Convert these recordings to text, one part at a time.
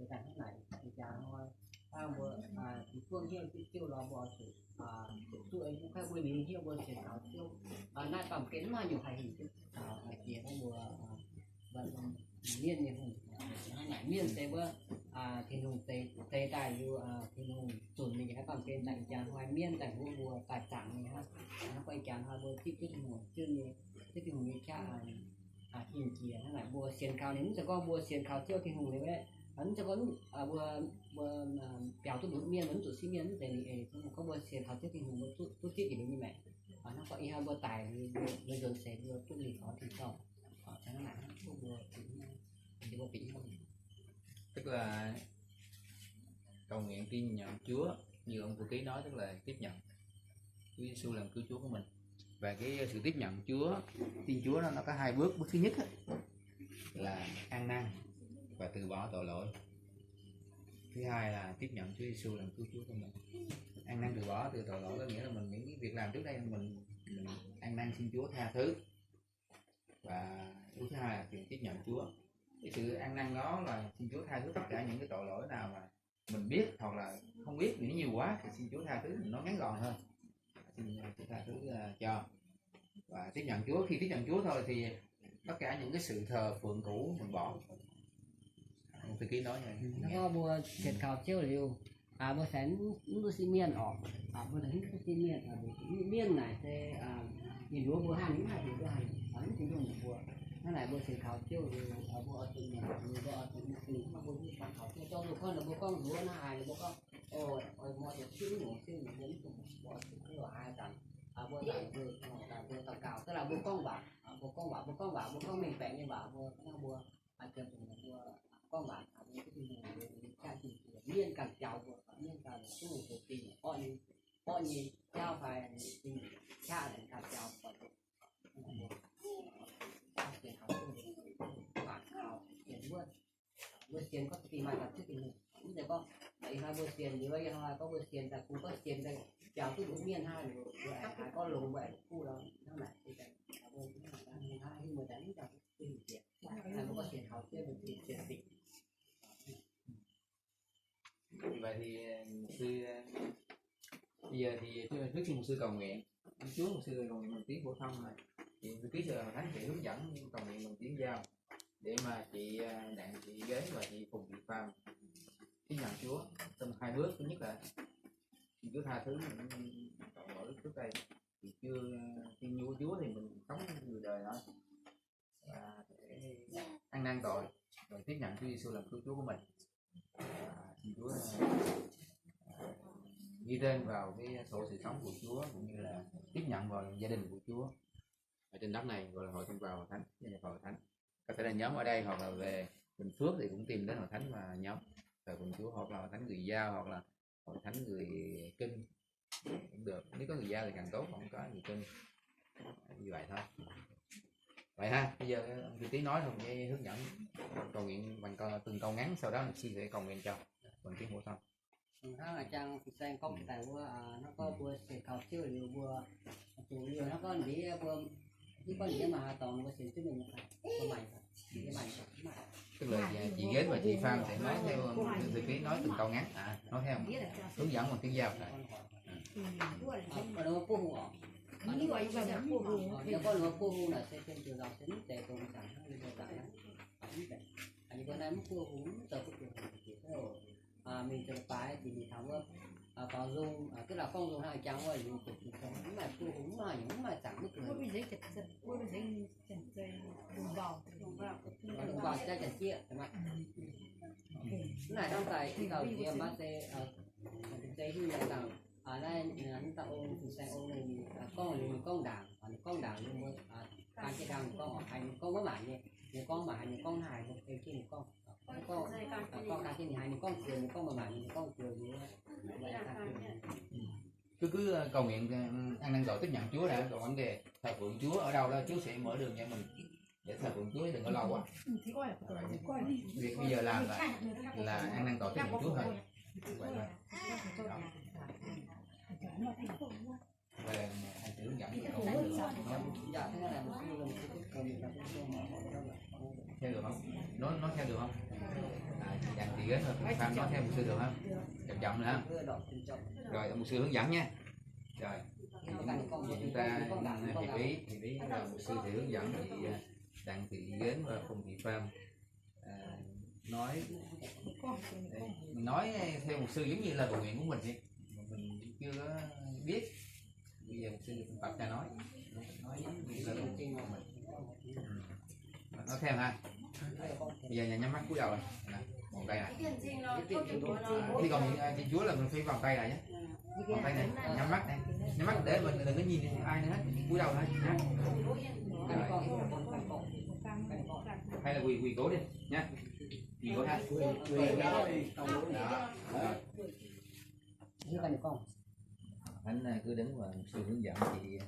cái này thì chàng thôi bữa thì phương hiệu cái chiêu là bữa sự tụi ấy cũng khai quên mình hiệu bữa sẽ thảo chiêu nay tầm kiến mà nhiều hay hình chứ kia nó bữa miên như hùng này miên tây bữa thì hùng tây tài như thì hùng chuẩn mình cái tầm kiến tại chàng hoài miên tại bữa tài chẳng này ha nó quay chàng hai bữa tiếp cái hùng chưa như cái hùng như cha hình kia nó lại bùa xiên cao đến cho con bùa xiên cao tiêu thì hùng đấy đấy ấn cho con bùa kéo tôi đúng miên ấn tụi sinh miên để có bùa xiên cao tiêu thì hùng bùa tôi tiết thì như vậy nó có ý bùa tài người dân sẽ bùa tôi lì có thì sau cho nó lại bùa thì bùa tính không tức là cầu nguyện tin nhận Chúa như ông thư ký nói, tức là tiếp nhận Chúa Giêsu làm cứu Chúa của mình. Và cái sự tiếp nhận Chúa, tin Chúa nó có hai bước. Bước thứ nhất là ăn năn và từ bỏ tội lỗi. Thứ hai là tiếp nhận Chúa Giêsu làm cứu Chúa của mình. Ăn năn từ bỏ từ tội lỗi có nghĩa là mình những cái việc làm trước đây mình ăn năn xin Chúa tha thứ. Và bước thứ hai là chuyện tiếp nhận Chúa. Cái sự ăn năn đó là xin Chúa tha thứ tất cả những cái tội lỗi nào mà mình biết hoặc là không biết, vì nó nhiều quá thì xin Chúa tha thứ, nó ngắn gọn hơn. Xin Chúa tha thứ cho. Và tiếp nhận Chúa, khi tiếp nhận Chúa thôi thì tất cả những cái sự thờ phượng cũ mình bỏ. Ông thư ký nói vậy. nó có bùa thiệt cao chiêu liu bùa sáng nó xi miên bùa đánh nó xi miên miên này thì nhìn lúa bùa hàng những hạt thì bùa hàng bắn thì dùng bùa nó lại bùa thiệt cao chiêu thì bùa tự nhiên bùa tự nhiên mà bùa thiệt cao chiêu cho bùa con là bùa con lúa nó hài bùa con ôi mọi việc chữ những đến bùa cái loại ai rằng bùa đại bùa tàu cào tức là bùa con bảo bùa con mình vẽ như bảo bùa chơi bùa con bạn những cái cha chỉ miên càng giàu miên càng tu của tình coi như cha phải tình cha để càng giàu tiền học bạn học tiền bữa tiền có tiền mà tập trước tiền cũng được con đấy hai bữa tiền như vậy hai có bữa tiền là cũng có tiền đây giàu cứ đúng miên hai rồi hai có lồng vậy khu đó nó lại thì cái hai khi mà đánh cho tiền tiền hai có tiền học chơi được tiền tiền Vậy thì sư bây giờ thì trước khi một sư cầu nguyện, Chúa một sư cầu nguyện bằng tiếng phổ thông này, thì thư ký giờ thánh sẽ hướng dẫn cầu nguyện bằng tiếng Dao để mà chị Đặng, chị Ghế và chị Phùng, chị Phạm tiếp nhận Chúa trong hai bước. Thứ nhất là xin Chúa tha thứ những tội lỗi trước đây thì chưa tin yêu Chúa thì mình sống người đời đó, và để ăn năn tội rồi tiếp nhận Chúa Giêsu làm cứu Chúa của mình. Xin Chúa ghi tên vào cái sổ sự sống của Chúa, cũng như là tiếp nhận vào gia đình của Chúa ở trên đất này, gọi là hội thánh vào hội thánh, gia nhập vào hội thánh. Có thể là nhóm ở đây hoặc là về Bình Phước thì cũng tìm đến hội thánh và nhóm thờ phượng Chúa, hoặc là hội thánh người Dao hoặc là hội thánh người Kinh cũng được. Nếu có người Dao thì càng tốt, không có người Kinh như vậy thôi. Vậy ha, bây giờ ông Tí nói thôi cái hướng dẫn cầu nguyện bằng từng câu ngắn, sau đó mình xin sẽ cầu nguyện cho bằng tiếng phổ thông. nó là trang sang công tại bữa nó có bữa sẽ cầu chiêu liều bữa chủ liều nó có gì bữa chỉ có gì mà toàn bữa sẽ chứ mình phải mày Tức là chị Ghế và chị Phan sẽ nói theo thư ký nói từng câu ngắn, nói theo hướng dẫn bằng tiếng Dao này. nó cô hùng nếu có lúa cô hùng là sẽ trên chiều dọc sẽ nút để cùng sản như vậy tại anh bữa nay mức cô hùng từ cái chiều chỉ rồi mình từ phải thì mình thắng vào dùng tức là không dùng hai trắng rồi dùng từ những mà cô hùng mà những mà chẳng mức rồi bây giờ dùng vào ra chẳng chia phải không cái này trong cái cầu thì em bác sẽ giấy như vậy rằng ở đây chúng ta ôn thì xe ôn này con đảng nhưng mà cái đảng con hành con có mảng như con mảng như con hài một cái kia con cái trên hai như con cười như con mà mảng như con cười như cứ cầu nguyện ăn năn tội tiếp nhận Chúa đã, còn vấn đề thờ phượng Chúa ở đâu đó Chúa sẽ mở đường cho mình để thờ phượng Chúa, đừng có lâu quá. Việc bây giờ làm là ăn năn tội tiếp nhận Chúa thôi. Vậy thôi. Vậy là anh sẽ hướng dẫn cầu nguyện theo được không? Nói theo được không? Dành thì đến rồi Phan nói theo một sư được không? Chậm chậm nữa không? Rồi ông sư hướng dẫn nha. Rồi giờ chúng ta hiệp ý rồi một sư thì hướng dẫn thì Đặng Thị Gến và Phùng Thị Phan nói mình nói theo một sư giống như là cầu nguyện của mình vậy, mình chưa có biết. Bây giờ một sư Phật ra nói giống như là cầu nguyện của mình. Nói theo ha. Bây giờ nhà nhắm mắt cúi đầu này, vòng tay này. Khi còn Thiên Chúa là mình phải vòng tay này nhé. Vòng tay này, nhắm mắt để mình đừng có nhìn ai nữa hết, cúi đầu thôi nhé. Hay là quỳ cố đi nhé. Quỳ cố ha. Anh cứ đứng và sư hướng dẫn chị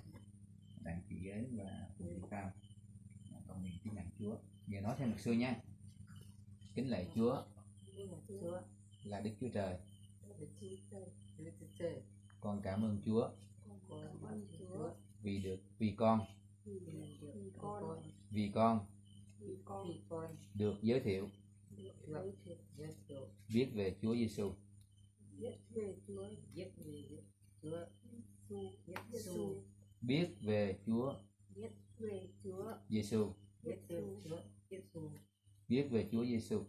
Đặng Thị Gến và Phùng Thị Phan cầu nguyện tiếng lành Chúa. Giờ nói theo một sư nha. Kính lạy Chúa là Đức Chúa Trời. Con cảm ơn Chúa vì con được giới thiệu biết về Chúa Giêsu. Biết về Chúa Giêsu. Biết về Chúa Giêsu.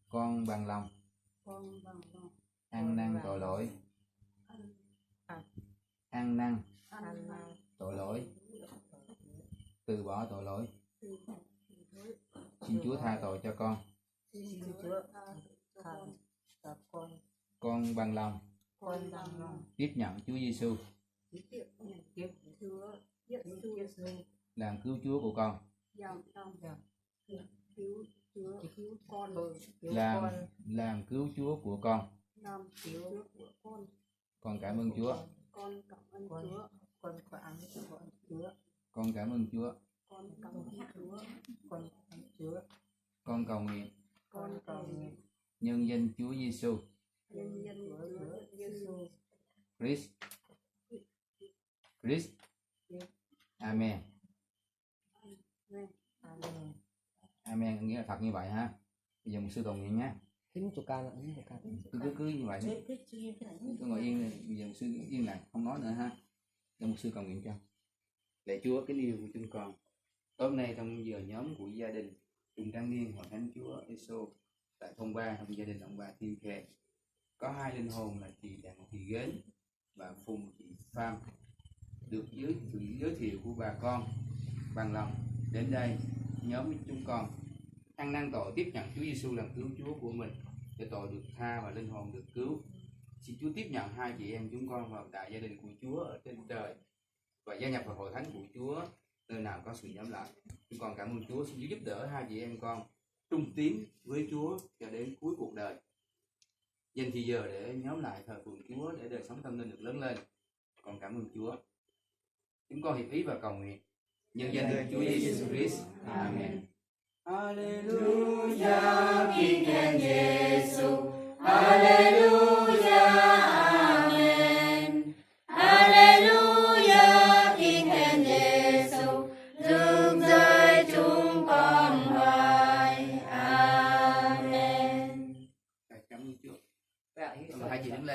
Con bằng lòng ăn năn tội lỗi, từ bỏ tội lỗi. Xin Chúa tha tội cho con. Con bằng lòng tiếp nhận Chúa Giêsu làm cứu Chúa của con. Làm cứu Chúa của con. Con cảm ơn Chúa. Con cảm ơn Chúa. Con cầu nguyện nhân danh Chúa Giêsu Christ. Amen. Amen nghĩa là thật như vậy ha. Bây giờ một sư cầu nguyện nhé. Cứ như vậy. Cứ ngồi yên. Bây giờ một sư yên lặng không nói nữa ha. Để một sư cầu nguyện cho. Lạy Chúa kính yêu của chúng con. Hôm nay trong giờ nhóm của gia đình cùng trang niên hội thánh Chúa Giêsu tại thôn 3 trong gia đình ông bà Thiên Khê có hai linh hồn là chị Đặng Thị Gến và Phùng Thị Phan được giới thiệu của bà con bằng lòng đến đây nhóm chúng con ăn năn tội tiếp nhận Chúa Giêsu làm cứu Chúa của mình để tội được tha và linh hồn được cứu. Xin Chúa tiếp nhận hai chị em chúng con vào đại gia đình của Chúa ở trên trời và gia nhập vào hội thánh của Chúa nơi nào có sự nhóm lại. Chúng con cảm ơn Chúa. Xin Chúa giúp đỡ hai chị em con trung tín với Chúa cho đến cuối cuộc đời. Dành thì giờ để nhóm lại thờ phượng Chúa để đời sống tâm linh được lớn lên. Con cảm ơn Chúa. Chúng con hiệp ý và cầu nguyện nhân danh Chúa Giêsu Christ. Amen. Alleluia, Kinh Thánh Giêsu. Alleluia.